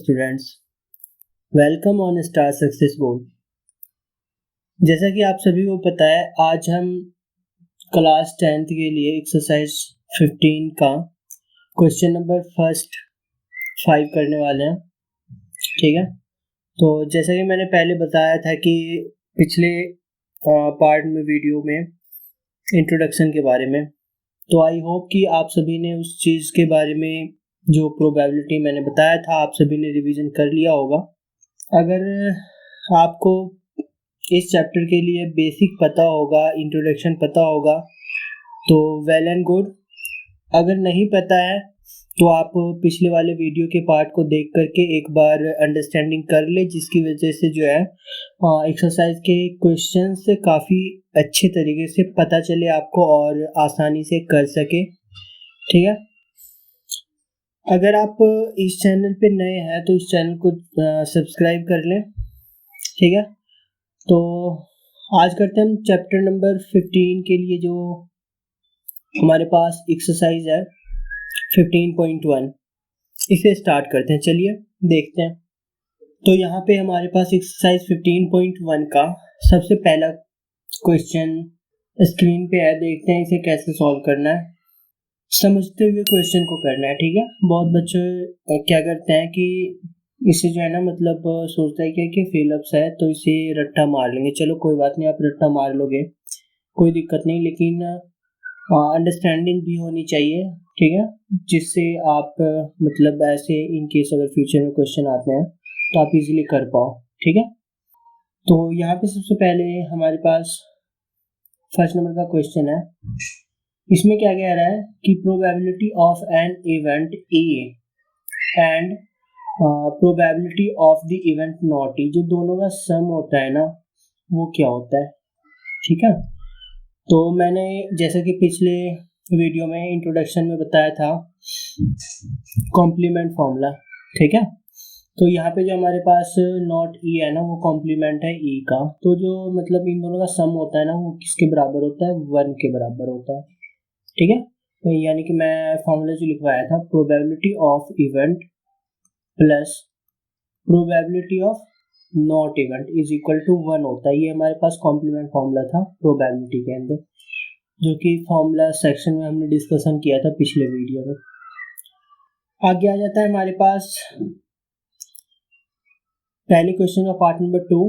Students, welcome on star success board. जैसा कि आप सभी को पता है, आज हम क्लास 10th के लिए एक्सरसाइज 15 का क्वेश्चन नंबर फर्स्ट 5 करने वाले हैं। ठीक है, तो जैसा कि मैंने पहले बताया था कि पिछले पार्ट में वीडियो में इंट्रोडक्शन के बारे में, तो आई होप कि आप सभी ने उस चीज़ के बारे में जो प्रोबेबिलिटी मैंने बताया था आप सभी ने रिवीजन कर लिया होगा। अगर आपको इस चैप्टर के लिए बेसिक पता होगा, इंट्रोडक्शन पता होगा तो वेल एंड गुड। अगर नहीं पता है तो आप पिछले वाले वीडियो के पार्ट को देख करके एक बार अंडरस्टैंडिंग कर ले, जिसकी वजह से जो है एक्सरसाइज के क्वेश्चन से काफ़ी अच्छे तरीके से पता चले आपको और आसानी से कर सके। ठीक है, अगर आप इस चैनल पे नए हैं तो इस चैनल को सब्सक्राइब कर लें। ठीक है, तो आज करते हैं हम चैप्टर नंबर 15 के लिए जो हमारे पास एक्सरसाइज है 15.1, इसे स्टार्ट करते हैं। चलिए देखते हैं। तो यहाँ पे हमारे पास एक्सरसाइज 15.1 का सबसे पहला क्वेश्चन स्क्रीन पे है। देखते हैं इसे कैसे सॉल्व करना है, समझते हुए क्वेश्चन को करना है। ठीक है, बहुत बच्चे क्या करते हैं कि इसे जो है ना मतलब सोचता है कि फिलअप्स है तो इसे रट्टा मार लेंगे। चलो कोई बात नहीं, आप रट्टा मार लोगे, कोई दिक्कत नहीं, लेकिन अंडरस्टैंडिंग भी होनी चाहिए। ठीक है, जिससे आप मतलब ऐसे इन केस अगर फ्यूचर में क्वेश्चन आते हैं तो आप इजीली कर पाओ। ठीक है, तो यहाँ पे सबसे पहले हमारे पास फर्स्ट नंबर का क्वेश्चन है। इसमें क्या कह रहा है कि probability of an event A and probability of the event not E, जो दोनों का सम होता है ना वो क्या होता है। ठीक है, तो मैंने जैसा कि पिछले वीडियो में इंट्रोडक्शन में बताया था कॉम्प्लीमेंट फॉर्मूला। ठीक है, तो यहाँ पे जो हमारे पास नॉट ई है ना वो कॉम्प्लीमेंट है ई का, तो जो मतलब इन दोनों का सम होता है ना वो किसके बराबर होता है, 1 के बराबर होता है। ठीक है, यानी कि मैं फॉर्मूला जो लिखवाया था probability of event plus probability of not event is equal to 1 होता है। ये हमारे पास कॉम्प्लीमेंट फॉर्मूला था प्रोबेबिलिटी के अंदर, जो कि फॉर्मूला सेक्शन में हमने डिस्कशन किया था पिछले वीडियो में। आगे आ जाता है हमारे पास पहले क्वेश्चन का part number 2,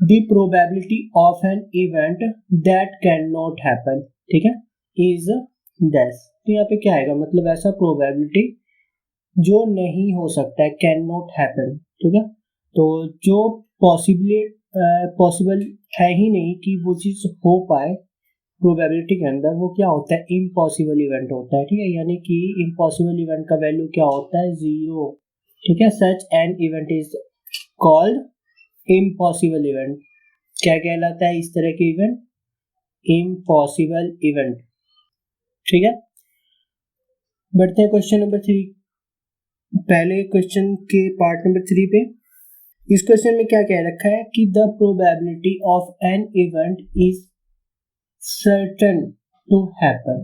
the probability of an event that can not happen. ठीक है, इज डैश। तो यहाँ पे क्या आएगा, मतलब ऐसा प्रोबेबिलिटी जो नहीं हो सकता है, कैन नॉट हैपन। ठीक है, तो जो पॉसिबल है ही नहीं कि वो चीज़ हो पाए प्रोबेबिलिटी के अंदर, वो क्या होता है, इम्पॉसिबल इवेंट होता है। ठीक है, यानी कि इम्पॉसिबल इवेंट का वैल्यू क्या होता है, 0। ठीक है, such an event is called impossible event. क्या कहलाता है इस तरह के इवेंट, इम्पॉसिबल इवेंट। ठीक है, बढ़ते हैं क्वेश्चन नंबर 3, पहले क्वेश्चन के पार्ट नंबर 3 पे। इस क्वेश्चन में क्या कह रखा है कि the probability of an event is certain to happen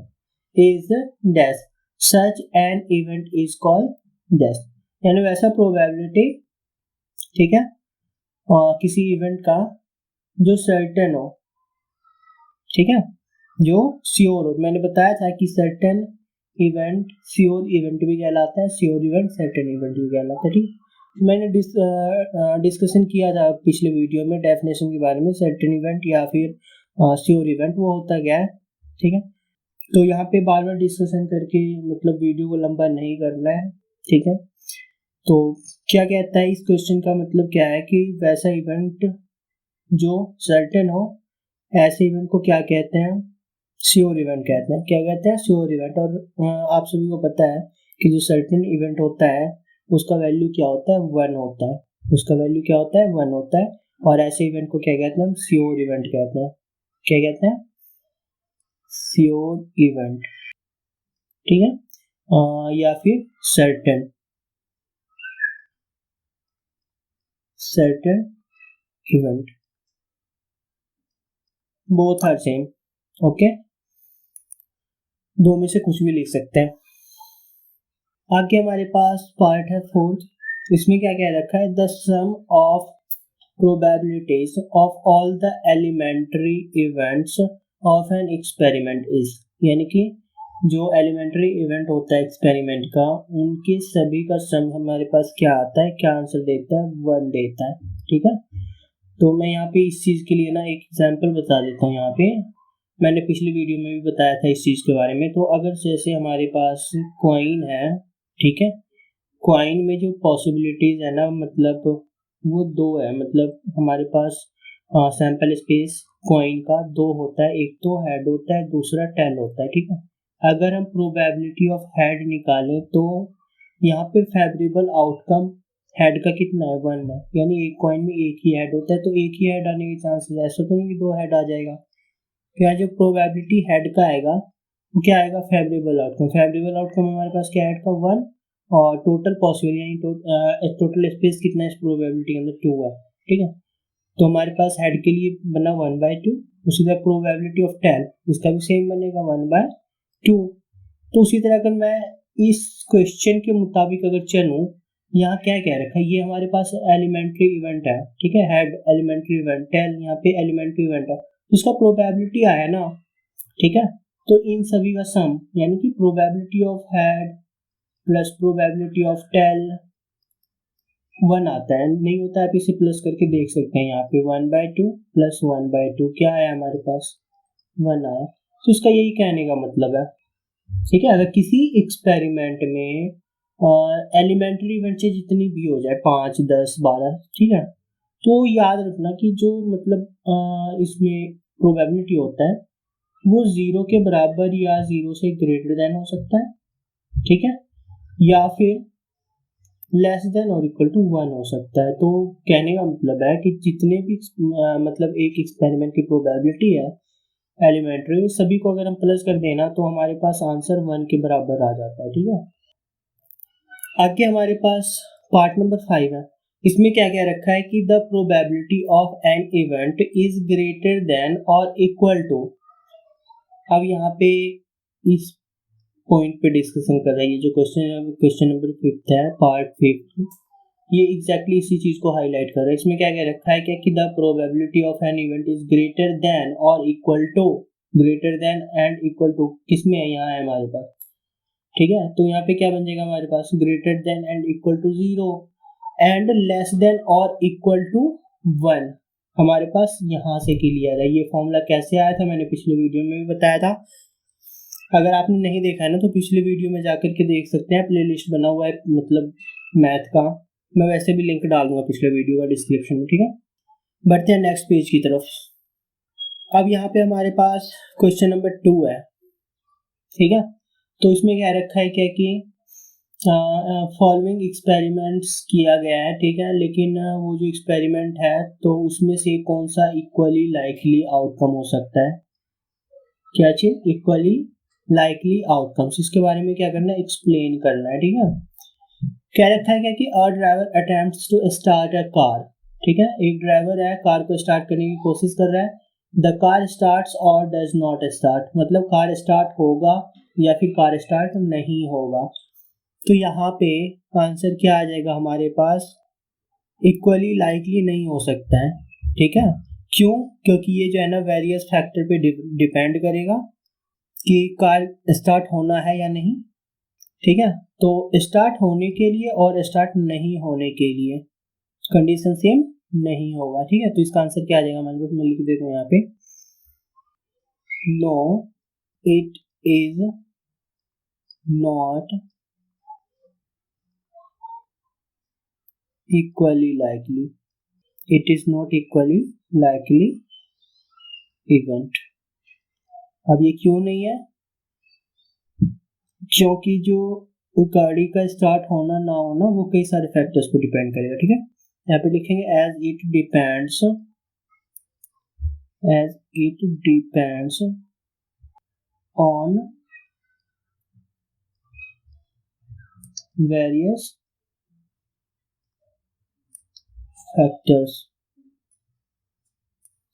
is dash, such an event is called dash। यानी वैसा प्रोबेबिलिटी, ठीक है, किसी इवेंट का जो सर्टेन हो, ठीक है, जो श्योर हो। मैंने बताया था कि सर्टेन इवेंट श्योर इवेंट भी कहलाता है, श्योर इवेंट सर्टेन इवेंट भी कहलाता है। ठीक, मैंने डिस्कशन किया था पिछले वीडियो में डेफिनेशन के बारे में, सर्टेन इवेंट या फिर श्योर इवेंट वो होता क्या है। ठीक है, तो यहाँ पे बार बार डिस्कशन करके मतलब वीडियो को लंबा नहीं करना है। ठीक है, तो क्या कहता है इस क्वेश्चन का मतलब क्या है कि वैसा इवेंट जो सर्टेन हो, ऐसे इवेंट को क्या कहते हैं, श्योर इवेंट कहते हैं। क्या कहते हैं, श्योर इवेंट। और आप सभी को पता है कि जो सर्टेन इवेंट होता है उसका वैल्यू क्या होता है, 1 होता है। उसका वैल्यू क्या होता है, 1 होता है। और ऐसे इवेंट को क्या कहते हैं, हम श्योर इवेंट कहते हैं। क्या कहते हैं, श्योर इवेंट। ठीक है, या फिर certain event, both are same. Okay, दो में से कुछ भी लिख सकते हैं। आगे हमारे पास पार्ट है 4, इसमें क्या क्या रखा है, the sum of probabilities of all the elementary events of an experiment is, यानी कि जो एलिमेंट्री इवेंट होता है एक्सपेरिमेंट का, उनके सभी का सम हमारे पास क्या आता है, क्या आंसर देता है, 1 देता है। ठीक है, तो मैं यहाँ पे इस चीज़ के लिए ना एक एग्जांपल बता देता हूँ। यहाँ पे मैंने पिछली वीडियो में भी बताया था इस चीज़ के बारे में। तो अगर जैसे हमारे पास कॉइन है, ठीक है, कॉइन में जो पॉसिबिलिटीज़ है ना, मतलब वो 2 है। मतलब हमारे पास सैंपल स्पेस कॉइन का 2 होता है, एक तो हेड होता है, दूसरा टेल होता है। ठीक है, अगर हम प्रोबेबिलिटी ऑफ हेड निकालें तो यहाँ पे फेवरेबल आउटकम हेड का कितना है, 1 है, यानी एक कॉइन में एक ही हेड होता है, तो एक ही हेड आने के चांसेस है, ऐसा तो नहीं कि 2 हेड आ जाएगा। तो यहाँ जो प्रोबेबिलिटी हेड का आएगा वो क्या आएगा, फेवरेबल आउटकम। फेवरेबल आउटकम हमारे पास क्या हेड का 1, और टोटल पॉसिबल यानी टोटल स्पेस कितना है इस प्रोबेबिलिटी के अंदर, 2 है। ठीक है, तो हमारे पास हेड के लिए बना 1/2, उसी तरह प्रोबेबिलिटी ऑफ टेल इसका भी सेम बनेगा 1/2। तो उसी तरह अगर मैं इस क्वेश्चन के मुताबिक अगर चलूँ, यहाँ क्या क्या रखा है, ये हमारे पास एलिमेंट्री इवेंट है। ठीक है, हेड एलिमेंट्री इवेंट, टेल यहाँ पे एलिमेंट्री इवेंट है, उसका प्रोबेबिलिटी आया ना। ठीक है, तो इन सभी का सम यानी कि probability of head plus probability of tail 1 आता है। नहीं होता है, आप इसे प्लस करके देख सकते हैं। यहाँ पे 1/2 प्लस 1/2 क्या आया हमारे पास, 1 आया। तो इसका यही कहने का मतलब है। ठीक है, अगर किसी एक्सपेरिमेंट में एलिमेंट्री इवेंट से जितनी भी हो जाए, 5, 10, 12, ठीक है, तो याद रखना कि जो मतलब इसमें प्रोबेबिलिटी होता है वो 0 के बराबर या 0 से ग्रेटर देन हो सकता है। ठीक है, या फिर लेस देन और इक्वल टू 1 हो सकता है। तो कहने का मतलब है कि जितने भी मतलब एक एक्सपेरिमेंट की प्रोबेबिलिटी है एलिमेंट्री, सभी को अगर हम प्लस कर देना तो हमारे पास आंसर 1 के बराबर आ जाता है। ठीक है, आगे हमारे पास पार्ट नंबर 5 है। इसमें क्या क्या रखा है कि the probability of an event is greater than और इक्वल टू। अब यहाँ पे इस पॉइंट पे डिस्कशन कर रहा है, ये जो क्वेश्चन नंबर 5 है, पार्ट 5, ये एग्जैक्टली इसी चीज को हाईलाइट कर रहा है। इसमें क्या क्या रखा है, क्या कि the probability of an event is greater than और equal to, greater than and equal to किसमें है, यहाँ है हमारे पास। ठीक है, तो यहाँ पे क्या बन जाएगा हमारे पास, greater than and equal to 0 and less than और इक्वल टू 1 हमारे पास यहाँ से क्लियर है। ये फॉर्मूला कैसे आया था मैंने पिछले वीडियो में भी बताया था। अगर आपने नहीं देखा है ना तो पिछले वीडियो में जाकर के देख सकते हैं, प्लेलिस्ट बना हुआ है मतलब मैथ का, मैं वैसे भी लिंक डाल दूंगा पिछले वीडियो का डिस्क्रिप्शन में। ठीक है, बढ़ते हैं नेक्स्ट पेज की तरफ। अब यहाँ पे हमारे पास क्वेश्चन नंबर 2 है। ठीक है, तो इसमें क्या रखा है, क्या कि फॉलोइंग एक्सपेरिमेंट्स किया गया है। ठीक है, लेकिन वो जो एक्सपेरिमेंट है तो उसमें से कौन सा इक्वली लाइकली आउटकम हो सकता है, क्या चीज, इक्वली लाइकली आउटकम्स, इसके बारे में क्या करना है, एक्सप्लेन करना है। ठीक है, क्या रखा है, क्या कि a driver attempts to start a car. ठीक है, एक ड्राइवर है, कार को स्टार्ट करने की कोशिश कर रहा है। द कार स्टार्ट्स और डज नॉट स्टार्ट, मतलब कार स्टार्ट होगा या फिर कार स्टार्ट नहीं होगा। तो यहाँ पे आंसर क्या आ जाएगा हमारे पास, इक्वली लाइकली नहीं हो सकता है। ठीक है, क्यों, क्योंकि ये जो है ना वेरियस फैक्टर पे डिपेंड करेगा कि कार स्टार्ट होना है या नहीं। ठीक है, तो स्टार्ट होने के लिए और स्टार्ट नहीं होने के लिए कंडीशन सेम नहीं होगा। ठीक है, तो इसका आंसर क्या आ जाएगा हमारे पास, मैं लिख देता हूँ यहाँ पे, no it is not equally likely, it is not equally likely event. अब ये क्यों नहीं है, क्योंकि जो गाड़ी का स्टार्ट होना ना होना वो कई सारे फैक्टर्स पर डिपेंड करेगा। ठीक है, यहाँ पे लिखेंगे as it depends on various factors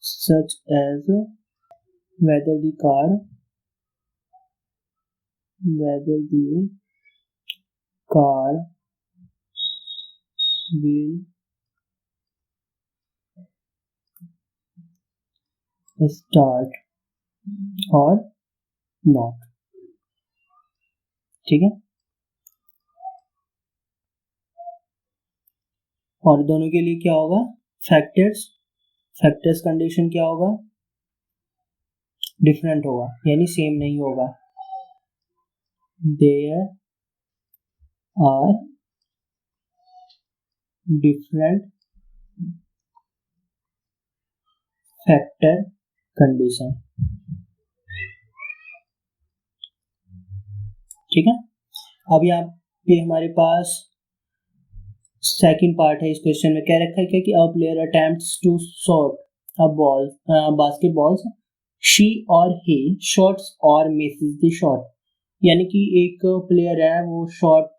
such as whether the car will start or not। ठीक है, और दोनों के लिए क्या होगा, फैक्टर्स कंडीशन क्या होगा, डिफरेंट होगा, यानी सेम नहीं होगा। There are different factor condition. ठीक है, अब यहाँ पे हमारे पास सेकंड पार्ट है। इस क्वेश्चन में क्या रखा है, क्या कि a player attempts to shot a ball basketballs, she or he shots or misses the shot. यानी कि एक प्लेयर है, वो शॉट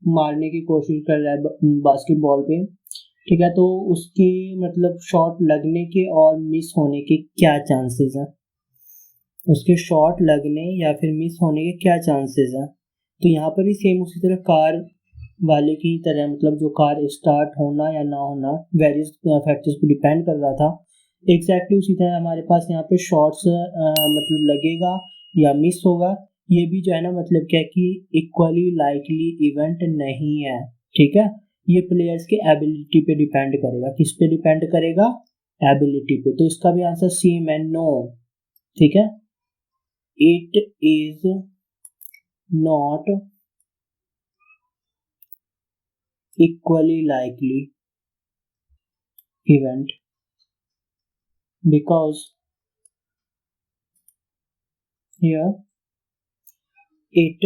मारने की कोशिश कर रहा है बास्केटबॉल पे। ठीक है, तो उसके मतलब शॉट लगने के और मिस होने के क्या चांसेस हैं, उसके शॉट लगने या फिर मिस होने के क्या चांसेस हैं। तो यहाँ पर भी सेम उसी तरह कार वाले की तरह, मतलब जो कार स्टार्ट होना या ना होना वेरियस फैक्टर्स पे डिपेंड कर रहा था, एग्जैक्टली उसी तरह हमारे पास यहाँ पे शॉट्स मतलब लगेगा या मिस होगा, ये भी जो है ना मतलब क्या कि इक्वली लाइकली इवेंट नहीं है। ठीक है, ये प्लेयर्स के एबिलिटी पे डिपेंड करेगा। किस पे डिपेंड करेगा, एबिलिटी पे। तो इसका भी आंसर सेम है, नो। ठीक है, it is not equally likely event because here it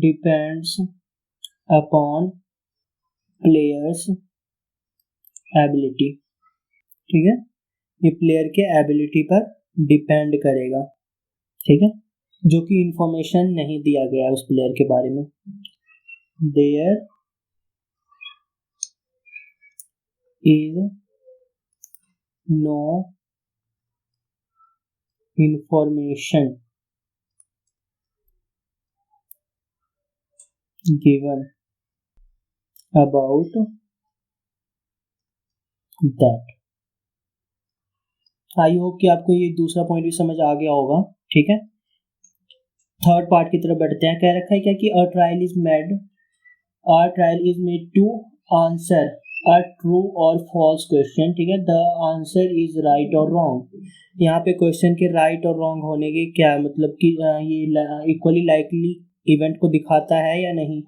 depends upon players ability। ठीक है, ये प्लेयर के एबिलिटी पर डिपेंड करेगा। ठीक है, जो कि इंफॉर्मेशन नहीं दिया गया है उस प्लेयर के बारे में। There is no information given about that. I hope कि आपको ये दूसरा पॉइंट भी समझ आ गया होगा। ठीक है, थर्ड पार्ट की तरफ बढ़ते हैं। कह रखा है क्या कि a trial is made to answer a true और फॉल्स क्वेश्चन। ठीक है, द आंसर इज राइट और रॉन्ग। यहाँ पे क्वेश्चन के राइट और रॉन्ग होने के क्या मतलब कि ये इक्वली लाइकली इवेंट को दिखाता है या नहीं।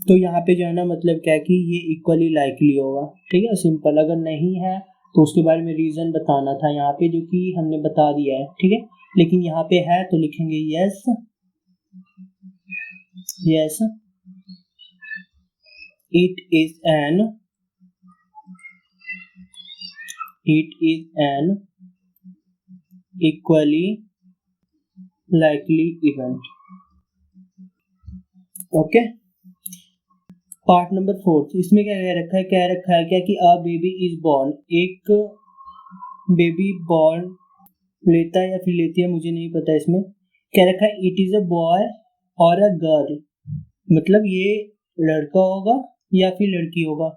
तो यहाँ पे जो है ना मतलब क्या है कि ये इक्वली लाइकली होगा। ठीक है, सिंपल। अगर नहीं है तो उसके बारे में रीजन बताना था यहाँ पे, जो कि हमने बता दिया है। ठीक है, लेकिन यहाँ पे है तो लिखेंगे yes yes it is an equally likely event. Okay, part number 4, इसमें क्या कह रखा है क्या कि अ बेबी इज बॉर्न, एक बेबी बॉर्न लेता है या फिर लेती है, मुझे नहीं पता। इसमें कह रखा है इट इज अ बॉय और अ गर्ल, मतलब ये लड़का होगा या फिर लड़की होगा।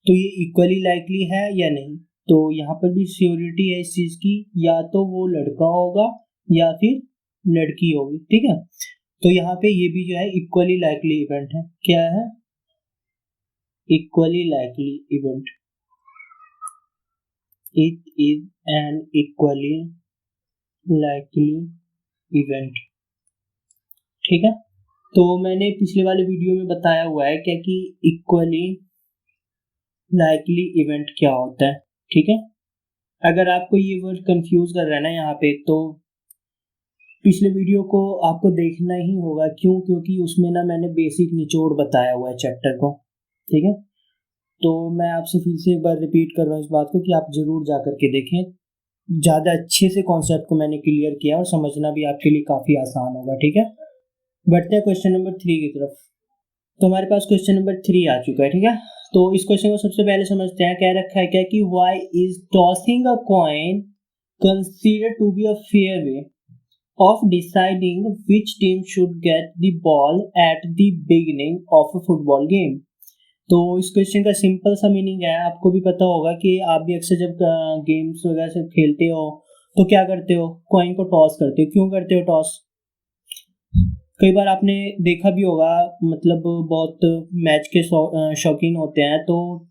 तो ये इक्वली लाइकली है या नहीं। तो यहाँ पर भी श्योरिटी है इस चीज की, या तो वो लड़का होगा या फिर लड़की होगी। ठीक है, तो यहाँ पे ये भी जो है इक्वली लाइकली इवेंट है। क्या है, equally likely event. It is an equally likely event. ठीक है, तो मैंने पिछले वाले वीडियो में बताया हुआ है क्या कि इक्वली लाइकली इवेंट क्या होता है। ठीक है, अगर आपको ये वर्ड कंफ्यूज कर रहा है ना यहाँ पे, तो पिछले वीडियो को आपको देखना ही होगा। क्यों, क्योंकि उसमें ना मैंने बेसिक निचोड़ बताया हुआ है चैप्टर को। ठीक है, तो मैं आपसे फिर से एक बार रिपीट कर रहा हूँ इस बात को कि आप जरूर जा करके देखें। ज़्यादा अच्छे से कॉन्सेप्ट को मैंने क्लियर किया और समझना भी आपके लिए काफ़ी आसान होगा। ठीक है, बढ़ते हैं क्वेश्चन नंबर 3 की तरफ। तो हमारे पास क्वेश्चन नंबर 3 आ चुका है। ठीक है, तो इस क्वेश्चन को सबसे पहले समझते हैं। कह रखा है क्या कि why is tossing a coin consider to be a fair way. of deciding which team should get the ball at the beginning of a football game. तो इस क्वेश्चन का सिंपल सा मीनिंग है, आपको भी पता होगा कि आप भी अक्सर जब गेम्स वगैरह से खेलते हो तो क्या करते हो, कॉइन को टॉस करते हो। क्यों करते हो टॉस? कई बार आपने देखा भी होगा, मतलब बहुत मैच के शौकीन होते हैं तो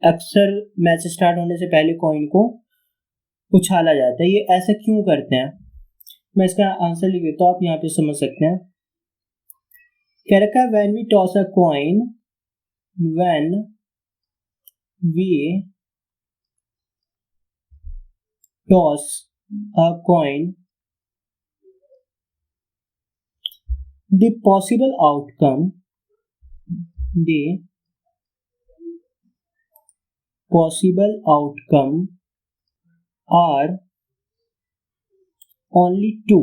अक्सर मैच स्टार्ट होने से पहले कॉइन को उछाला जाता है। ये ऐसा क्यों करते हैं? मैं इसका आंसर लिख देता हूँ, आप यहाँ पे समझ सकते हैं। कह रखा है when we toss a coin, when we toss a coin, the possible outcome are only two।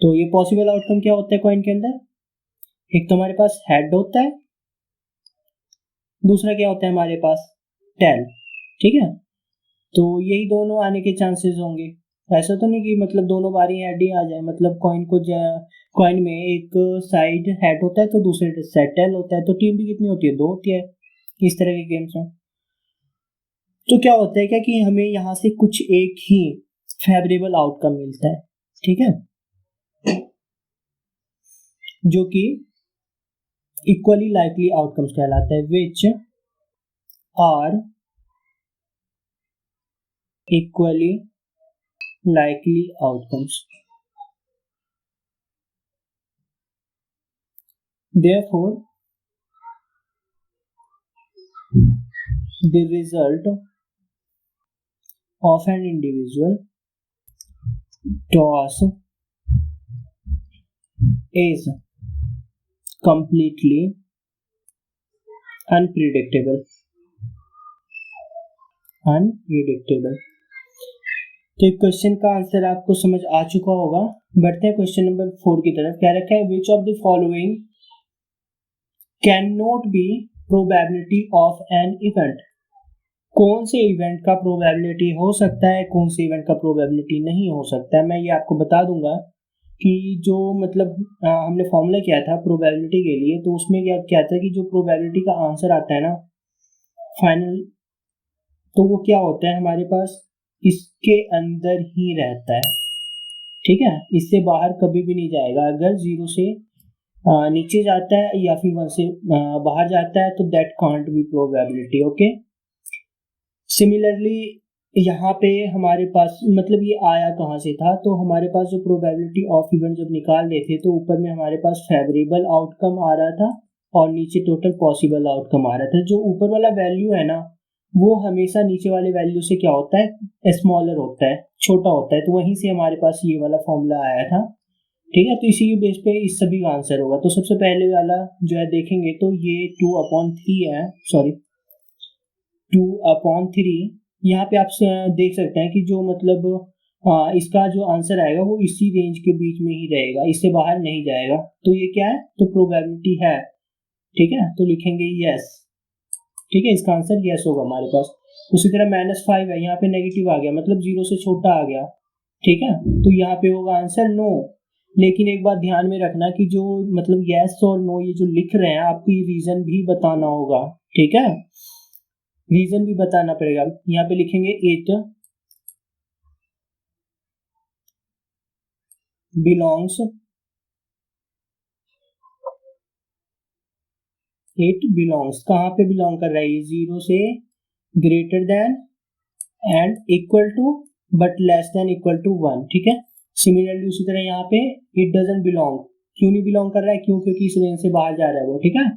तो ये पॉसिबल आउटकम क्या होता है कॉइन के अंदर? एक तो हमारे पास हेड होता है, दूसरा क्या होता है हमारे पास? टेल। ठीक है, तो यही दोनों आने के चांसेस होंगे। ऐसा तो नहीं कि मतलब दोनों बारी हेड ही आ जाए, मतलब कॉइन में एक साइड हेड होता है तो दूसरे साइड टेल होता है, तो टीम भी कितनी होती है? 2 होती है इस तरह के गेम्स में। तो क्या होता है क्या कि हमें यहाँ से कुछ एक ही फेवरेबल आउटकम मिलता है, ठीक है, जो कि इक्वली लाइकली आउटकम्स कहलाता है, which are equally likely outcomes। Therefore, the result of an individual toss is completely unpredictable। तो क्वेश्चन का आंसर आपको समझ आ चुका होगा। बढ़ते हैं क्वेश्चन नंबर 4 की तरफ। क्या रखा है? Which of the following can not be probability of an event. कौन से इवेंट का प्रोबेबिलिटी हो सकता है, कौन से इवेंट का प्रोबेबिलिटी नहीं हो सकता है। मैं ये आपको बता दूंगा कि जो मतलब हमने फॉर्मूला किया था प्रोबेबिलिटी के लिए, तो उसमें क्या था कि जो प्रोबेबिलिटी का आंसर आता है ना फाइनल, तो वो क्या होता है हमारे पास इसके अंदर ही रहता है। ठीक है, इससे बाहर कभी भी नहीं जाएगा। अगर 0 से नीचे जाता है या फिर 1 से बाहर जाता है तो that can't be probability. Okay, similarly यहाँ पे हमारे पास मतलब ये आया कहाँ से था, तो हमारे पास जो प्रोबेबिलिटी ऑफ इवेंट जब निकाल रहे थे तो ऊपर में हमारे पास फेवरेबल आउटकम आ रहा था और नीचे टोटल पॉसिबल आउटकम आ रहा था। जो ऊपर वाला वैल्यू है ना वो हमेशा नीचे वाले वैल्यू से क्या होता है? स्मॉलर होता है, छोटा होता है। तो वहीं से हमारे पास ये वाला फॉर्मूला आया था। ठीक है, तो इसी के बेस पे इस सभी का आंसर होगा। तो सबसे पहले वाला जो है देखेंगे तो ये 2/3 है, सॉरी 2/3। यहाँ पे आप देख सकते हैं कि जो मतलब इसका जो आंसर आएगा वो इसी रेंज के बीच में ही रहेगा, इससे बाहर नहीं जाएगा। तो ये क्या है? तो प्रोबेबिलिटी है। ठीक है, तो लिखेंगे यस। ठीक है, इसका आंसर यस होगा हमारे पास। उसी तरह -5 है, यहाँ पे नेगेटिव आ गया मतलब 0 से छोटा आ गया। ठीक है, तो यहाँ पे होगा आंसर नो। लेकिन एक बात ध्यान में रखना कि जो मतलब यस और नो ये जो लिख रहे हैं आपको ये रीजन भी बताना होगा। ठीक है, रीजन भी बताना पड़ेगा। यहाँ पे लिखेंगे इट बिलोंग्स, कहाँ पे बिलोंग कर रहा है? ये 0 से greater than and equal to but less than equal to 1। ठीक है, सिमिलरली उसी तरह यहाँ पे इट डजंट बिलोंग, क्यों नहीं बिलोंग कर रहा है? क्यों? क्योंकि इस रेंज से बाहर जा रहा है वो। ठीक है,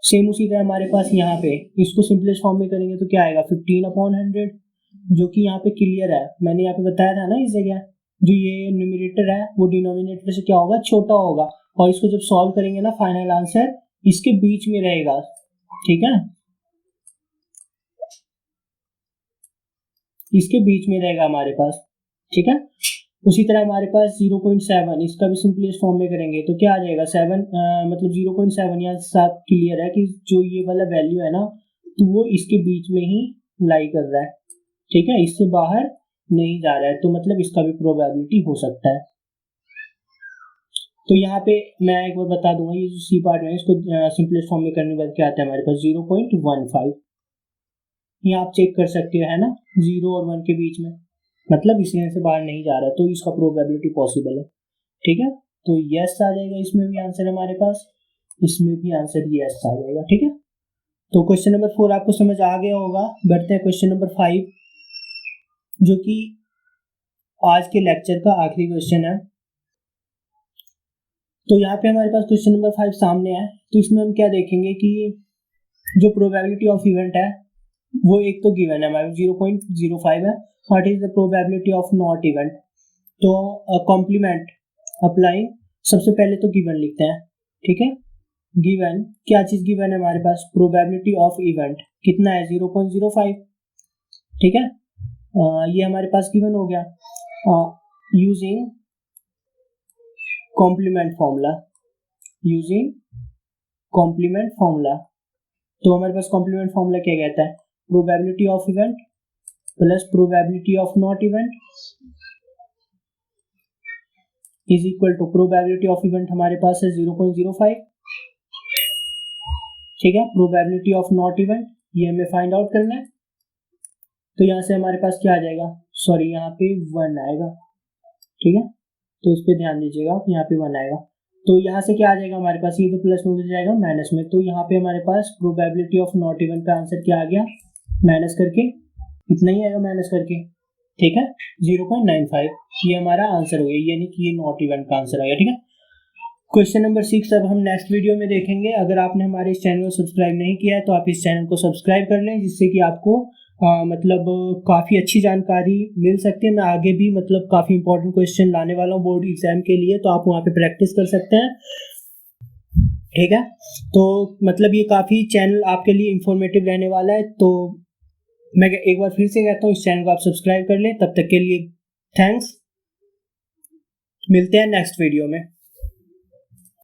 सेम उसी तरह हमारे पास यहाँ पे इसको सिंपलेस्ट फॉर्म में करेंगे तो क्या आएगा? 15/100, जो कि यहाँ पे क्लियर है। मैंने यहाँ पे बताया था ना इस जगह जो ये न्यूमरेटर है वो डिनोमिनेटर से क्या होगा? छोटा होगा। और इसको जब सॉल्व करेंगे ना फाइनल आंसर इसके बीच में रहेगा। ठीक है, इसके बीच में रहेगा हमारे पास। ठीक है, उसी तरह हमारे पास 0.7, इसका भी सिंपलेस्ट फॉर्म में करेंगे तो क्या आ जाएगा? 7 मतलब 0.7 या 7 क्लियर है कि जो ये वाला वैल्यू है ना तो वो इसके बीच में ही लाई कर रहा है। ठीक है, इससे बाहर नहीं जा रहा है, तो मतलब इसका भी प्रोबेबिलिटी हो सकता है। तो यहाँ पे मैं एक बार बता दूंगा, ये जो सी पार्ट में इसको सिंपलेस्ट फॉर्म में करने पर क्या आता है हमारे पास 0.15। ये आप चेक कर सकते हो, है ना, 0 और 1 के बीच में, मतलब इस रेंज से बाहर नहीं जा रहा, तो इसका प्रोबेबिलिटी पॉसिबल है। ठीक है, तो यस आ जाएगा, इसमें भी आंसर हमारे पास, इसमें भी आंसर यस आ जाएगा। ठीक है, तो क्वेश्चन नंबर 4 आपको समझ आ गया होगा। बढ़ते हैं क्वेश्चन नंबर 5, जो कि आज के लेक्चर का आखिरी क्वेश्चन है। तो यहाँ पे हमारे पास क्वेश्चन नंबर 5 सामने है। तो इसमें हम क्या देखेंगे कि जो प्रोबेबिलिटी ऑफ इवेंट है वो एक तो गिवन है हमारे 0.05 है। What is the probability of not event? तो कॉम्प्लीमेंट अप्लाइंग, सबसे पहले तो गिवन लिखते हैं। ठीक है, गिवन क्या चीज गिवन है हमारे पास? प्रोबेबिलिटी ऑफ इवेंट कितना है? 0.05। ठीक है, ये हमारे पास गिवन हो गया। Using complement formula, using complement formula, तो हमारे पास कॉम्प्लीमेंट फॉर्मूला क्या कहता है? Probability of event plus probability of not event is equal to probability of event हमारे पास है 0.05। ठीक है, प्रोबेबिलिटी ऑफ नॉट इवेंट ये हमें फाइंड आउट करना है। तो यहाँ से हमारे पास क्या आ जाएगा? सॉरी, यहाँ पे 1 आएगा। ठीक है, तो इस पे ध्यान दीजिएगा, यहाँ पे 1 आएगा। तो यहाँ से क्या आ जाएगा हमारे पास? ये तो प्लस में हो जाएगा माइनस में, तो यहाँ पे हमारे पास प्रोबेबिलिटी ऑफ नॉट इवेंट का आंसर क्या आ गया? माइनस करके इतना ही आएगा, माइनस करके। ठीक है, 0.95 ये हमारा आंसर हो गया, यानी कि ये नॉट इवेंट का आंसर आ गया। ठीक है, क्वेश्चन नंबर 6 अब हम नेक्स्ट वीडियो में देखेंगे। अगर आपने हमारे इस चैनल को सब्सक्राइब नहीं किया है तो आप इस चैनल को सब्सक्राइब कर लें, जिससे कि आपको मतलब काफ़ी अच्छी जानकारी मिल सकती है। मैं आगे भी मतलब काफ़ी इंपॉर्टेंट क्वेश्चन लाने वाला हूँ बोर्ड एग्जाम के लिए, तो आप वहाँ पे प्रैक्टिस कर सकते हैं। ठीक है, तो मतलब ये काफ़ी चैनल आपके लिए इंफॉर्मेटिव रहने वाला है। तो मैं एक बार फिर से कहता हूँ, इस चैनल को आप सब्सक्राइब कर लें। तब तक के लिए थैंक्स, मिलते हैं नेक्स्ट वीडियो में।